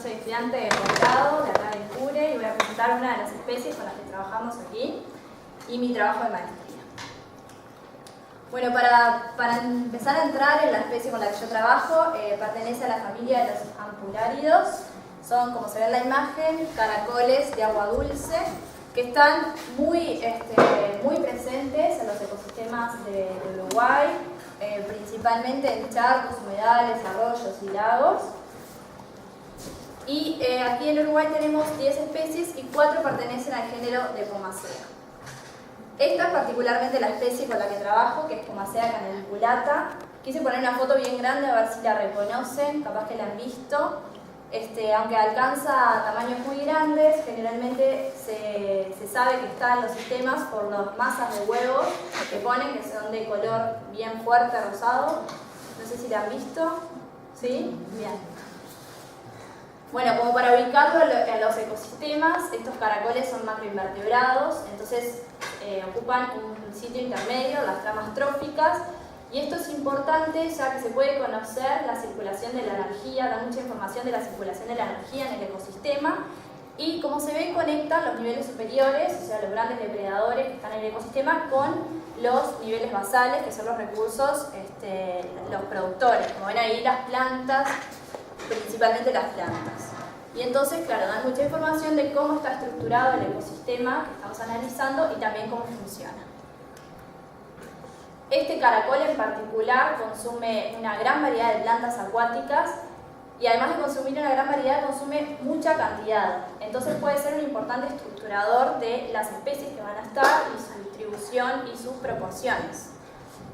Soy estudiante de posgrado de acá del CURE y voy a presentar una de las especies con las que trabajamos aquí y mi trabajo de maestría. Bueno, para empezar a entrar en la especie con la que yo trabajo, pertenece a la familia de los ampuláridos. Son, como se ve en la imagen, caracoles de agua dulce que están muy presentes en los ecosistemas de Uruguay, principalmente en charcos, humedales, arroyos y lagos. Y aquí en Uruguay tenemos 10 especies y 4 pertenecen al género de Pomacea. Esta es particularmente la especie con la que trabajo, que es Pomacea canaliculata. Quise poner una foto bien grande a ver si la reconocen, capaz que la han visto. Aunque alcanza tamaños muy grandes, generalmente se sabe que está en los sistemas por las masas de huevos que ponen, que son de color bien fuerte, rosado. No sé si la han visto. ¿Sí? Bien. Bueno, como para ubicarlo en los ecosistemas, estos caracoles son macroinvertebrados, entonces ocupan un sitio intermedio, las tramas tróficas, y esto es importante ya que se puede conocer la circulación de la energía, da mucha información de la circulación de la energía en el ecosistema, y como se ve, conectan los niveles superiores, o sea, los grandes depredadores que están en el ecosistema, con los niveles basales, que son los recursos, los productores, como ven ahí las plantas, principalmente las plantas. Y entonces, claro, dan mucha información de cómo está estructurado el ecosistema que estamos analizando y también cómo funciona. Este caracol en particular consume una gran variedad de plantas acuáticas y además de consumir una gran variedad, consume mucha cantidad. Entonces puede ser un importante estructurador de las especies que van a estar y su distribución y sus proporciones.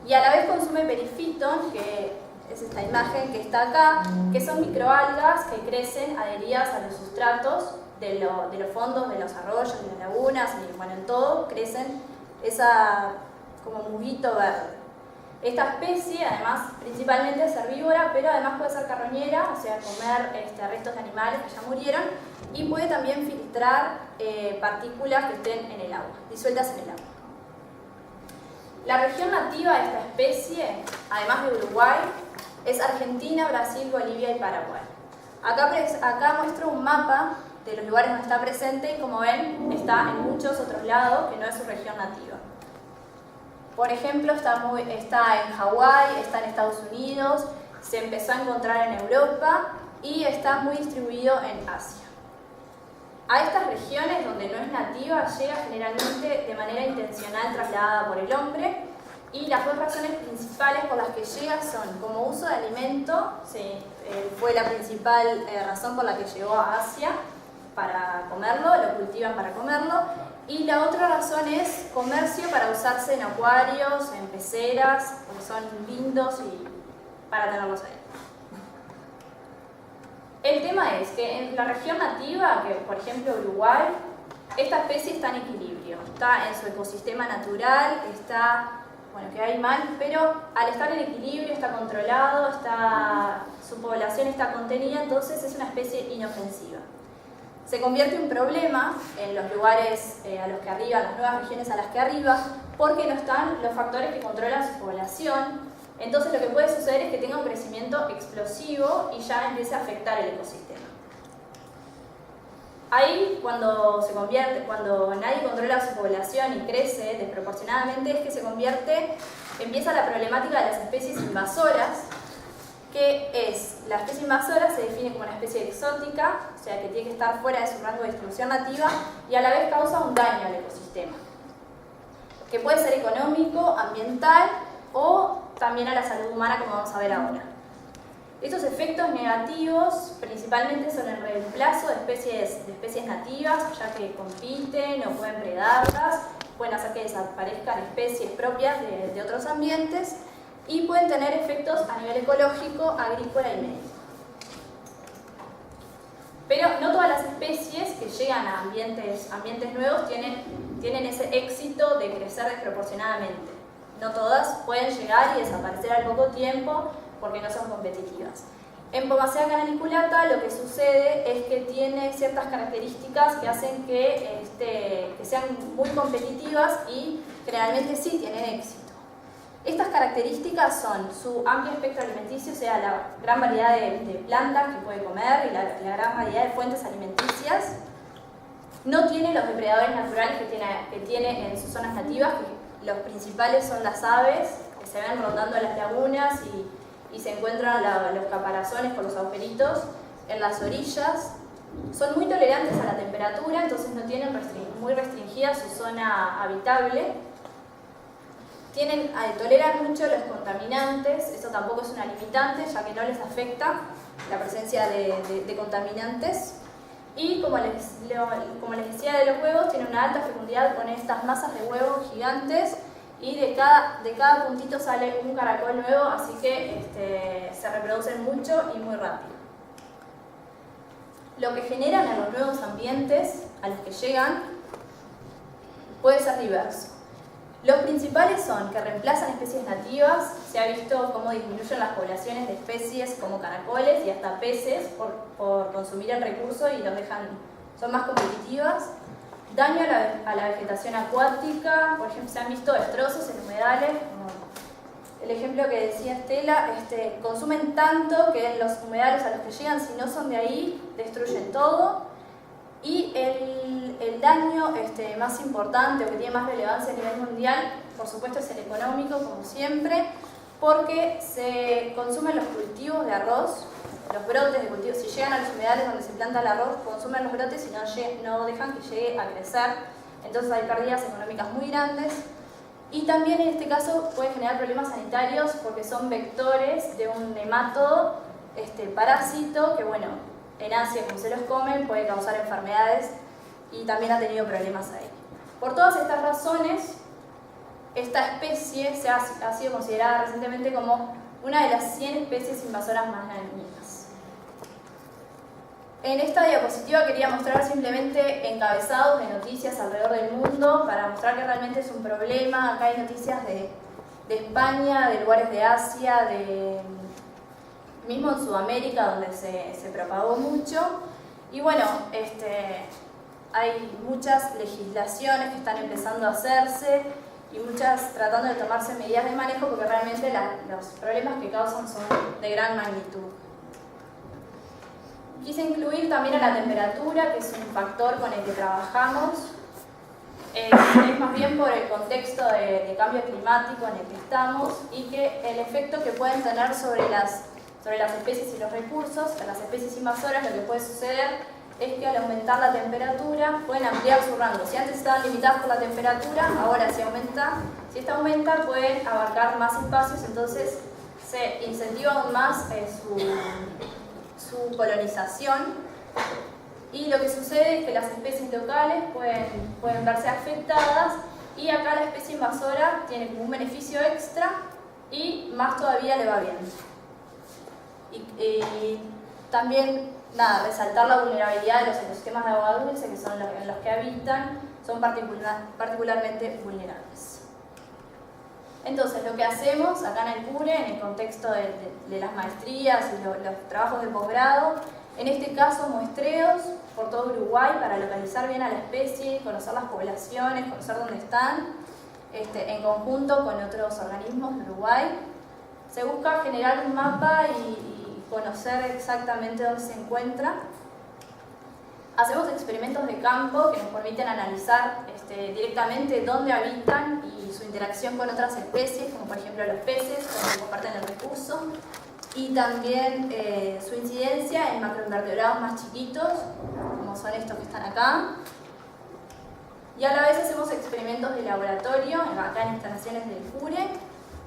Y a la vez consume perifiton, que es esta imagen que está acá, que son microalgas que crecen adheridas a los sustratos de los fondos de los arroyos, de las lagunas, y bueno, en todo crecen esa como muguito verde. Esta especie, además, principalmente es herbívora, pero además puede ser carroñera, o sea, comer restos de animales que ya murieron, y puede también filtrar partículas que estén en el agua, disueltas en el agua. La región nativa de esta especie, además de Uruguay, es Argentina, Brasil, Bolivia y Paraguay. Acá muestro un mapa de los lugares donde está presente y como ven está en muchos otros lados que no es su región nativa. Por ejemplo, está en Hawái, está en Estados Unidos, se empezó a encontrar en Europa y está muy distribuido en Asia. A estas regiones donde no es nativa llega generalmente de manera intencional trasladada por el hombre. Y las dos razones principales por las que llega son como uso de alimento, fue la principal razón por la que llegó a Asia para comerlo, lo cultivan para comerlo, y la otra razón es comercio para usarse en acuarios, en peceras, porque son lindos y para tenerlos ahí. El tema es que en la región nativa, que por ejemplo Uruguay, esta especie está en equilibrio, está en su ecosistema natural, que hay mal, pero al estar en equilibrio, está controlado, su población está contenida, entonces es una especie inofensiva. Se convierte en problema en los lugares a los que arriba, las nuevas regiones a las que arriba, porque no están los factores que controlan su población, entonces lo que puede suceder es que tenga un crecimiento explosivo y ya empiece a afectar el ecosistema. Ahí, cuando nadie controla su población y crece desproporcionadamente, es que empieza la problemática de las especies invasoras, la especie invasora se define como una especie exótica, o sea que tiene que estar fuera de su rango de distribución nativa y a la vez causa un daño al ecosistema, que puede ser económico, ambiental o también a la salud humana, como vamos a ver ahora. Estos efectos negativos principalmente son el reemplazo de especies nativas, ya que compiten o pueden predarlas, pueden hacer que desaparezcan especies propias de otros ambientes y pueden tener efectos a nivel ecológico, agrícola y médico. Pero no todas las especies que llegan a ambientes nuevos tienen ese éxito de crecer desproporcionadamente. No todas pueden llegar y desaparecer al poco tiempo porque no son competitivas. En Pomacea canaliculata lo que sucede es que tiene ciertas características que hacen que sean muy competitivas y generalmente sí tienen éxito. Estas características son su amplio espectro alimenticio, o sea, la gran variedad de plantas que puede comer y la gran variedad de fuentes alimenticias. No tiene los depredadores naturales que tiene en sus zonas nativas, que los principales son las aves, que se ven rondando las lagunas y se encuentran los caparazones con los agujeritos en las orillas. Son muy tolerantes a la temperatura, entonces no tienen muy restringida su zona habitable. Toleran mucho los contaminantes, eso tampoco es una limitante, ya que no les afecta la presencia de contaminantes. Y como les decía de los huevos, tienen una alta fecundidad con estas masas de huevos gigantes y de cada puntito sale un caracol nuevo, así que se reproducen mucho y muy rápido. Lo que generan en los nuevos ambientes a los que llegan puede ser diverso. Los principales son que reemplazan especies nativas, se ha visto cómo disminuyen las poblaciones de especies como caracoles y hasta peces por consumir el recurso y son más competitivas. Daño a la vegetación acuática, por ejemplo se han visto destrozos en humedales, como el ejemplo que decía Estela, consumen tanto que los humedales a los que llegan, si no son de ahí, destruyen todo. Y el daño más importante o que tiene más relevancia a nivel mundial, por supuesto, es el económico, como siempre, porque se consumen los cultivos de arroz, los brotes de cultivos. Si llegan a los humedales donde se planta el arroz, consumen los brotes y no dejan que llegue a crecer. Entonces hay pérdidas económicas muy grandes. Y también en este caso puede generar problemas sanitarios porque son vectores de un nematodo parásito que, bueno, en Asia, como se los comen, puede causar enfermedades y también ha tenido problemas ahí. Por todas estas razones, esta especie ha sido considerada recientemente como una de las 100 especies invasoras más dañinas. En esta diapositiva quería mostrar simplemente encabezados de noticias alrededor del mundo para mostrar que realmente es un problema. Acá hay noticias de España, de lugares de Asia, mismo en Sudamérica, donde se propagó mucho. Y bueno, hay muchas legislaciones que están empezando a hacerse y muchas tratando de tomarse medidas de manejo porque realmente los problemas que causan son de gran magnitud. Quise incluir también a la temperatura, que es un factor con el que trabajamos. Es más bien por el contexto de cambio climático en el que estamos y que el efecto que pueden tener sobre las especies y los recursos. En las especies invasoras lo que puede suceder es que al aumentar la temperatura pueden ampliar su rango. Si antes estaban limitados por la temperatura, ahora si esta aumenta pueden abarcar más espacios, entonces se incentiva aún más su colonización. Y lo que sucede es que las especies locales pueden verse afectadas y acá la especie invasora tiene como un beneficio extra y más todavía le va bien. Y también, resaltar la vulnerabilidad de los ecosistemas de agua dulce, que son en los que habitan, son particularmente vulnerables. Entonces, lo que hacemos acá en el CURE, en el contexto de las maestrías y los trabajos de posgrado, en este caso muestreos por todo Uruguay para localizar bien a la especie, conocer las poblaciones, conocer dónde están, en conjunto con otros organismos de Uruguay. Se busca generar un mapa y conocer exactamente dónde se encuentra. Hacemos experimentos de campo que nos permiten analizar directamente dónde habitan y su interacción con otras especies, como por ejemplo los peces, que comparten el recurso, y también su incidencia en macroinvertebrados más chiquitos, como son estos que están acá. Y a la vez hacemos experimentos de laboratorio, acá en instalaciones del CURE,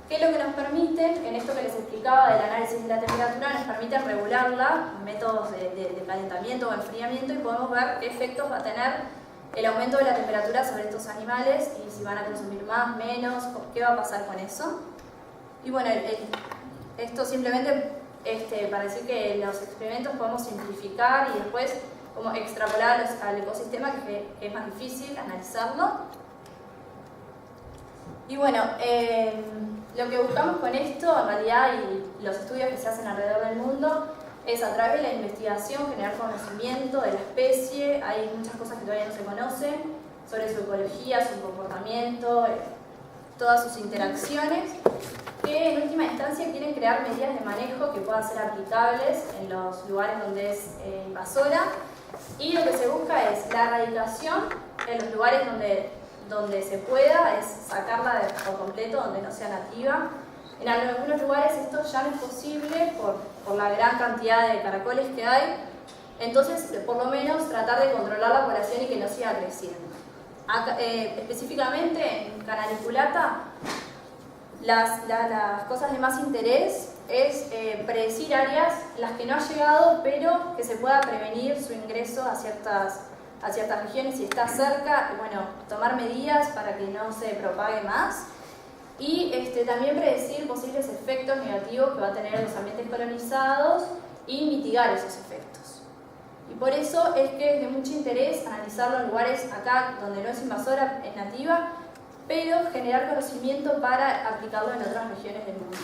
que lo que nos permiten, en esto que les explicaba del análisis de la temperatura, nos permiten regularla, métodos de calentamiento o enfriamiento, y podemos ver qué efectos va a tener el aumento de la temperatura sobre estos animales y si van a consumir más, menos, qué va a pasar con eso. Y bueno, esto simplemente para decir que los experimentos podemos simplificar y después como extrapolar al ecosistema, que es más difícil analizarlo. Y bueno, lo que buscamos con esto, en realidad, y los estudios que se hacen alrededor del mundo, es a través de la investigación generar conocimiento de la especie. Hay muchas cosas que todavía no se conocen sobre su ecología, su comportamiento, todas sus interacciones, que en última instancia quieren crear medidas de manejo que puedan ser aplicables en los lugares donde es invasora, y lo que se busca es la erradicación en los lugares donde se pueda, es sacarla por completo, donde no sea nativa. En algunos lugares esto ya no es posible por la gran cantidad de caracoles que hay, entonces por lo menos tratar de controlar la población y que no siga creciendo. Acá, específicamente en Canaliculata, las cosas de más interés es predecir áreas en las que no ha llegado, pero que se pueda prevenir su ingreso a ciertas regiones si está cerca, bueno, tomar medidas para que no se propague más, y también predecir posibles efectos negativos que va a tener los ambientes colonizados y mitigar esos efectos. Y por eso es que es de mucho interés analizar los lugares acá donde no es invasora, es nativa, pero generar conocimiento para aplicarlo en otras regiones del mundo.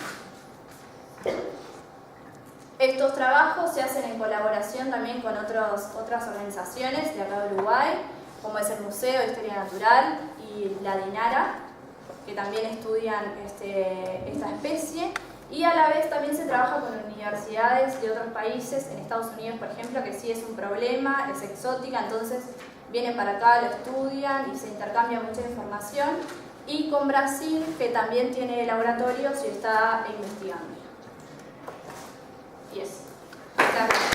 Estos trabajos se hacen en colaboración también con otras organizaciones de acá de Uruguay, como es el Museo de Historia Natural y la DINARA, que también estudian esta especie, y a la vez también se trabaja con universidades de otros países, en Estados Unidos por ejemplo, que sí es un problema, es exótica, entonces vienen para acá, lo estudian y se intercambia mucha información, y con Brasil, que también tiene laboratorios y está investigando. Y eso. Gracias.